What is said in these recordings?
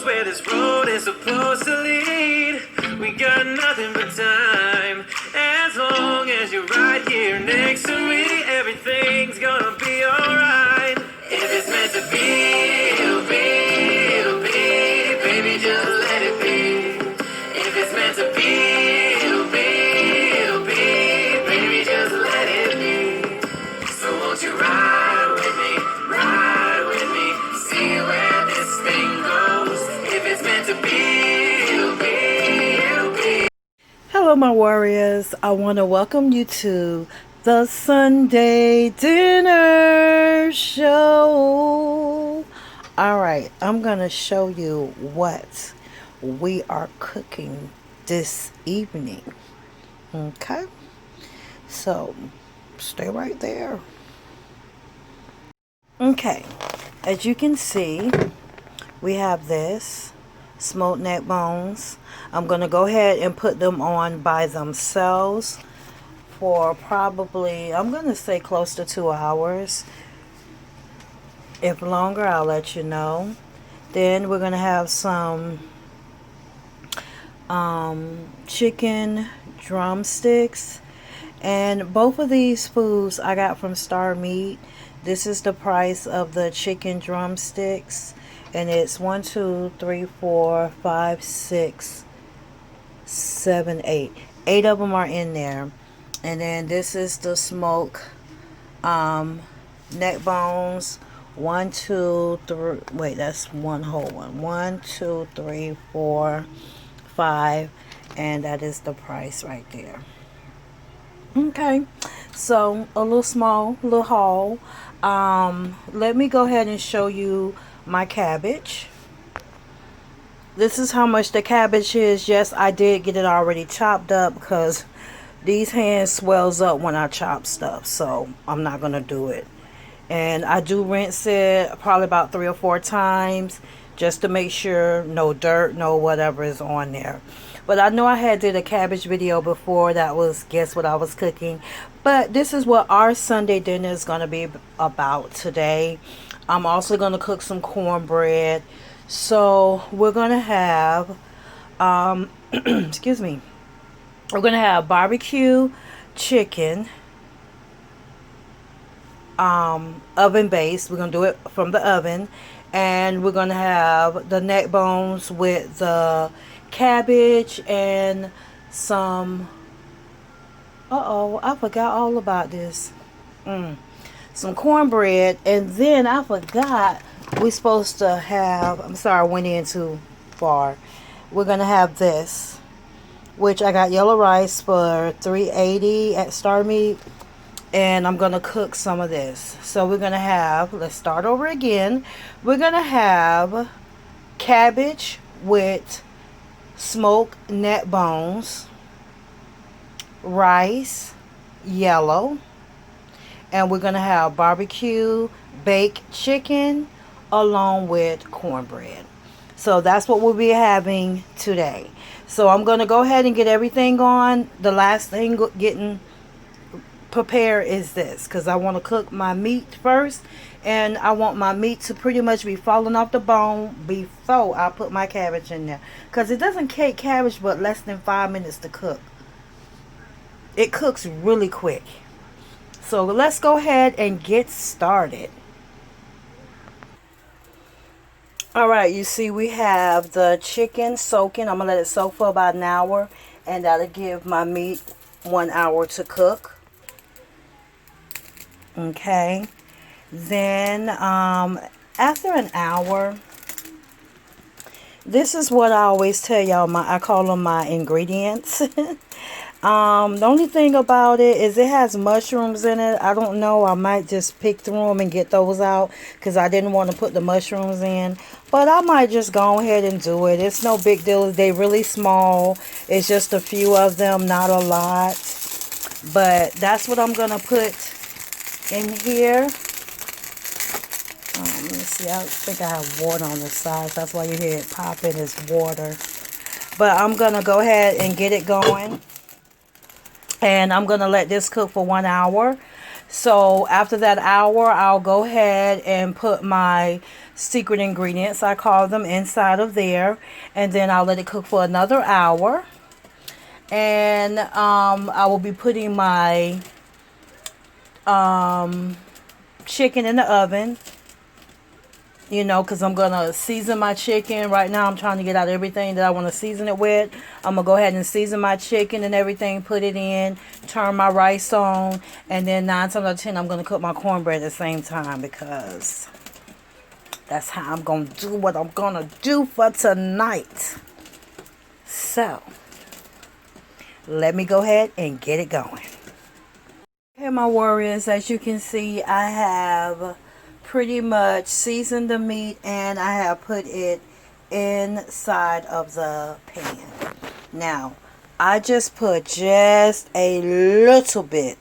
where this road is supposed to lead. We got nothing but time. As long as you're right here next to me, everything's gonna be alright. If it's meant to be, it'll be, it'll be. Baby, just let it be. If it's meant to be, it'll be, it'll be. Baby, just let it be. So won't you ride with me, see where this thing goes. If it's meant to be, it'll be, it'll be. Hello my warriors, I want to welcome you to the Sunday dinner show. Alright, I'm going to show you what we are cooking this evening. Okay, so stay right there. Okay, as you can see, we have this smoked neck bones. I'm going to go ahead and put them on by themselves for probably, I'm going to say close to 2 hours. If longer, I'll let you know. Then we're going to have some chicken drumsticks. And both of these foods I got from Star Meat. This is the price of the chicken drumsticks. And it's 1, 2, 3, 4, 5, 6, 7, 8. 8 of them are in there. And then this is the smoked neck bones. 1, 2, 3. Wait, that's one whole one. 1, 2, 3, 4, 5. And that is the price right there. Okay. So a little small, little haul. Let me go ahead and show you my cabbage. This is how much the cabbage is. Yes, I did get it already chopped up because these hands swells up when I chop stuff, so I'm not gonna do it. And I do rinse it probably about 3 or 4 times just to make sure no dirt, no whatever is on there. But I know I had did a cabbage video before that was guess what I was cooking. But this is what our Sunday dinner is going to be about today. I'm also going to cook some cornbread. So we're going to have, excuse me, we're going to have barbecue chicken, oven based. We're going to do it from the oven. And we're going to have the neck bones with the cabbage and some, I forgot all about this. Some cornbread. And then I forgot we're supposed to have, I'm sorry, I went in too far. We're going to have this, which I got yellow rice for $3.80 at Star Meat. And I'm going to cook some of this. So we're going to have, let's start over again. We're going to have cabbage with smoked neck bones, rice, yellow, and we're going to have barbecue baked chicken along with cornbread. So that's what we'll be having today. So I'm going to go ahead and get everything on. The last thing getting prepared is this, because I want to cook my meat first, and I want my meat to pretty much be falling off the bone before I put my cabbage in there, because it doesn't take cabbage but less than 5 minutes to cook. It cooks really quick. So let's go ahead and get started. Alright, you see we have the chicken soaking. I'm going to let it soak for about an hour, and that'll give my meat 1 hour to cook. Okay, then after an hour, this is what I always tell y'all, I call them my ingredients. The only thing about it is it has mushrooms in it. I don't know, I might just pick through them and get those out because I didn't want to put the mushrooms in. But I might just go ahead and do it. It's no big deal. They're really small. It's just a few of them, not a lot. But that's what I'm going to put in here. Let me see, I think I have water on the side. That's why you hear it popping, is water. But I'm going to go ahead and get it going. And I'm going to let this cook for 1 hour. So after that hour, I'll go ahead and put my secret ingredients, I call them, inside of there. And then I'll let it cook for another hour. And I will be putting my chicken in the oven. You know, because I'm going to season my chicken. Right now, I'm trying to get out everything that I want to season it with. I'm going to go ahead and season my chicken and everything, put it in, turn my rice on, and then 9 times out of 10, I'm going to cook my cornbread at the same time because that's how I'm going to do what I'm going to do for tonight. So, let me go ahead and get it going. Okay, my warriors, as you can see, I have pretty much seasoned the meat and I have put it inside of the pan. Now, I just put just a little bit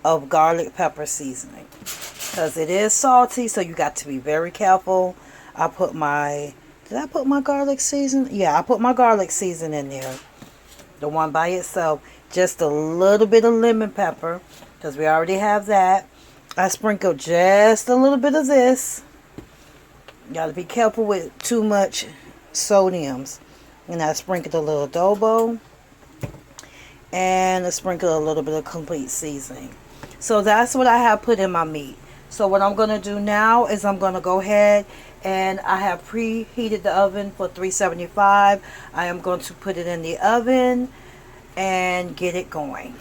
of garlic pepper seasoning because it is salty, so you got to be very careful. I put my, did I put my garlic seasoning? Yeah, I put my garlic seasoning in there. The one by itself. Just a little bit of lemon pepper because we already have that. I sprinkled just a little bit of this. You got to be careful with too much sodiums. And I sprinkled a little adobo. And I sprinkled a little bit of complete seasoning. So that's what I have put in my meat. So what I'm going to do now is I'm going to go ahead and I have preheated the oven for 375. I am going to put it in the oven and get it going.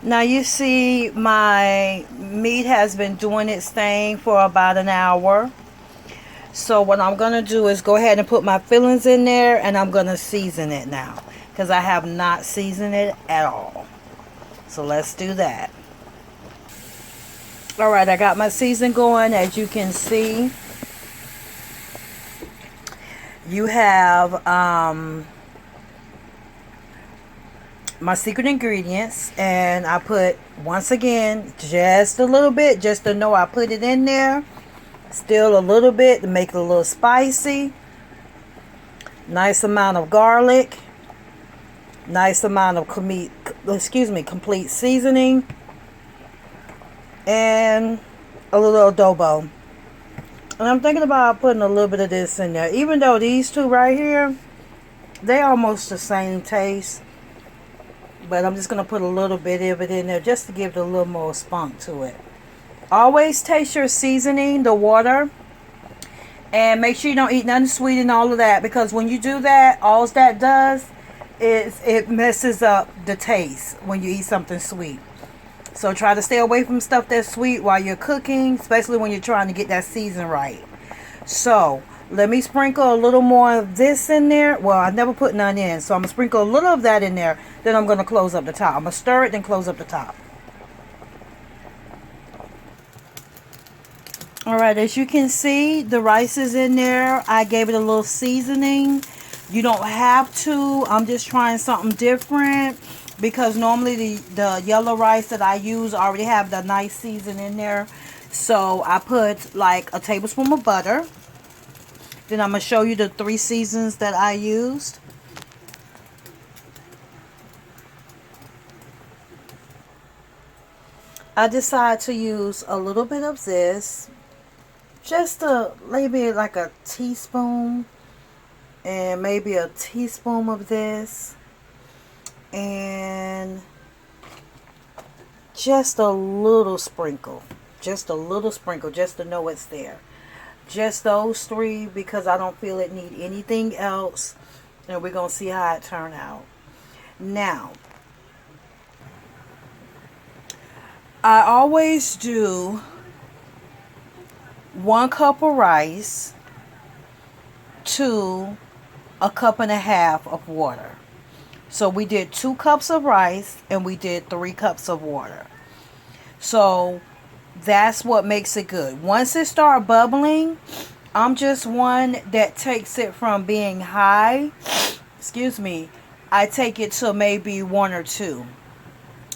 Now you see my meat has been doing its thing for about an hour. So what I'm going to do is go ahead and put my fillings in there and I'm going to season it now. Because I have not seasoned it at all. So let's do that. Alright, I got my season going. As you can see, you have my secret ingredients, and I put, once again, just a little bit, just to know I put it in there. Still a little bit to make it a little spicy. Nice amount of garlic. Nice amount of complete seasoning. And a little adobo. And I'm thinking about putting a little bit of this in there. Even though these two right here, they almost the same taste. But I'm just going to put a little bit of it in there just to give it a little more spunk to it. Always taste your seasoning, the water. And make sure you don't eat nothing sweet and all of that. Because when you do that, all that does is it messes up the taste when you eat something sweet. So try to stay away from stuff that's sweet while you're cooking. Especially when you're trying to get that season right. So let me sprinkle a little more of this in there. Well, I never put none in. So I'm going to sprinkle a little of that in there. Then I'm going to close up the top. I'm going to stir it, then close up the top. Alright, as you can see, the rice is in there. I gave it a little seasoning. You don't have to. I'm just trying something different. Because normally the yellow rice that I use already have the nice season in there. So I put like a tablespoon of butter. Then I'm going to show you the 3 seasons that I used. I decided to use a little bit of this. Just maybe like a teaspoon. And maybe a teaspoon of this. And just a little sprinkle. Just a little sprinkle just to know it's there. Just those 3 because I don't feel it need anything else. And we're going to see how it turn out. Now, I always do 1 cup of rice to a cup and a half of water. So we did 2 cups of rice and we did 3 cups of water. So that's what makes it good. Once it starts bubbling, I'm just one that takes it from being high. Excuse me. I take it to maybe 1 or 2.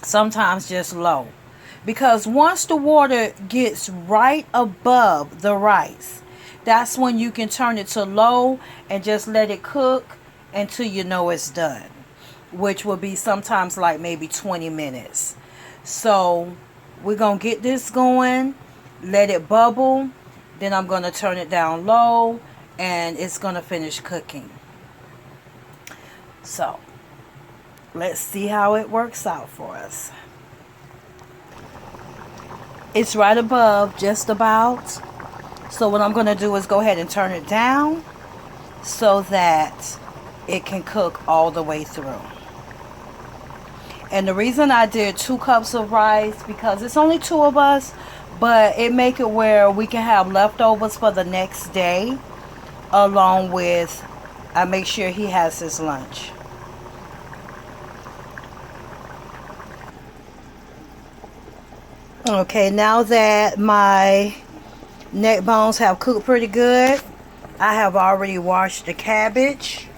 Sometimes just low. Because once the water gets right above the rice, that's when you can turn it to low and just let it cook until you know it's done. which will be sometimes like maybe 20 minutes. So we're going to get this going, let it bubble, then I'm going to turn it down low, and it's going to finish cooking. So let's see how it works out for us. It's right above, just about. So what I'm going to do is go ahead and turn it down so that it can cook all the way through. And the reason I did 2 cups of rice, because it's only 2 of us, but it make it where we can have leftovers for the next day, along with, I make sure he has his lunch. Okay, now that my neck bones have cooked pretty good, I have already washed the cabbage.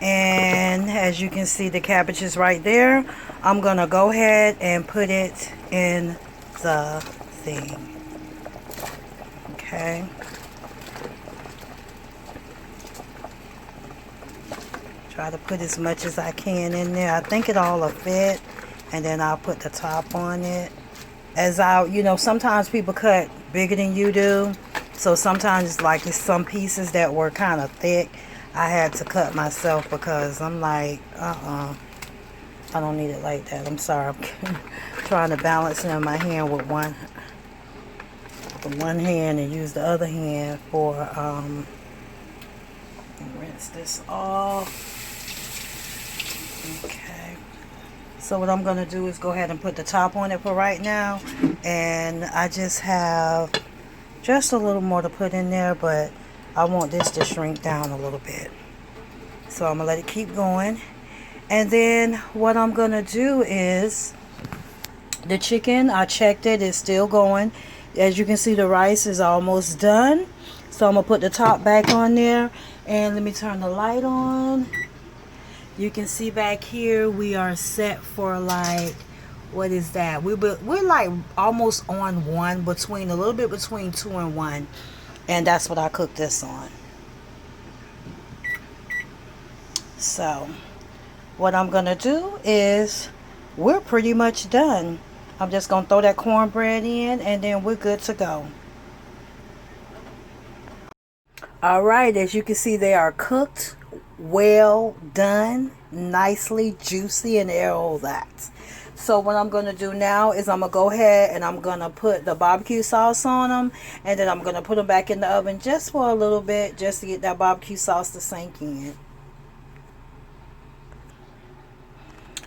And as you can see, the cabbage is right there. I'm going to go ahead and put it in the thing. Okay. Try to put as much as I can in there. I think it all will fit. And then I'll put the top on it. You know, sometimes people cut bigger than you do. So sometimes, like, it's some pieces that were kind of thick. I had to cut myself because I'm like, I don't need it like that. I'm sorry. I'm trying to balance it in my hand with one hand and use the other hand for, rinse this off. Okay. So what I'm going to do is go ahead and put the top on it for right now. And I just have just a little more to put in there, but I want this to shrink down a little bit. So I'm going to let it keep going. And then what I'm going to do is the chicken, I checked it, it's still going. As you can see, the rice is almost done. So I'm going to put the top back on there. And let me turn the light on. You can see back here we are set for, like, what is that? We're like almost on 1, between a little bit between 2 and 1. And that's what I cooked this on. So what I'm going to do is, we're pretty much done. I'm just going to throw that cornbread in and then we're good to go. Alright, as you can see, they are cooked, well done, nicely juicy, and all that. So what I'm going to do now is I'm going to go ahead and I'm going to put the barbecue sauce on them. And then I'm going to put them back in the oven just for a little bit, just to get that barbecue sauce to sink in.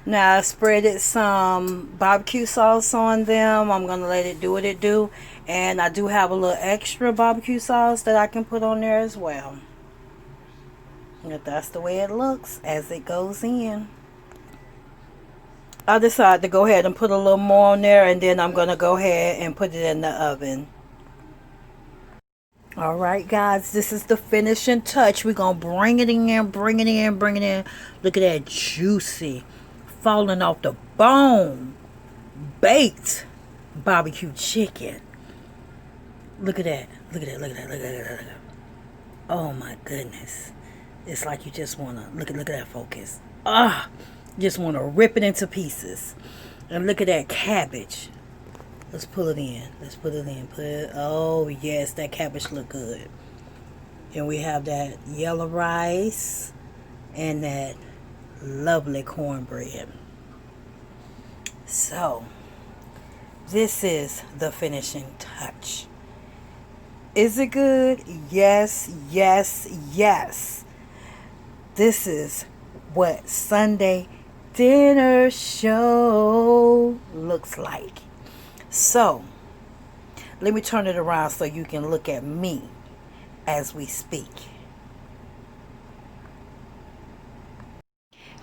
Now I spreaded some barbecue sauce on them. I'm going to let it do what it do. And I do have a little extra barbecue sauce that I can put on there as well. And that's the way it looks as it goes in. I decided to go ahead and put a little more on there, and then I'm going to go ahead and put it in the oven. Alright guys, this is the finishing touch. We're going to bring it in, bring it in, bring it in. Look at that juicy, falling off the bone, baked barbecue chicken. Look at that, look at that, look at that, look at that, look at that. Oh my goodness. It's like you just want to, look at that focus. Just want to rip it into pieces. And look at that cabbage. Let's pull it in. Let's put it in. Oh yes, that cabbage look good. And we have that yellow rice and that lovely cornbread. So this is the finishing touch. Is it good? Yes, yes, yes. This is what Sunday dinner show looks like. So let me turn it around so you can look at me as we speak.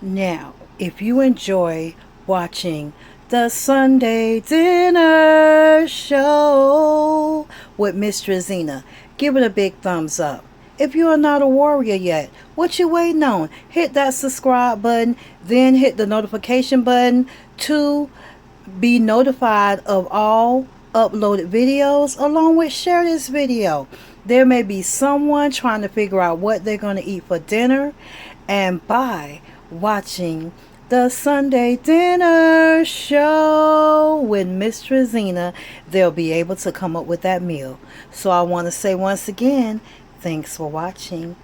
Now, if you enjoy watching the Sunday dinner show with Mz.TreZena, give it a big thumbs up. If you are not a warrior yet, what you waiting on? Hit that subscribe button, then hit the notification button to be notified of all uploaded videos, along with share this video. There may be someone trying to figure out what they're going to eat for dinner, And by watching the Sunday Dinner Show with Mz.TreZena, they'll be able to come up with that meal. So I want to say once again, thanks for watching.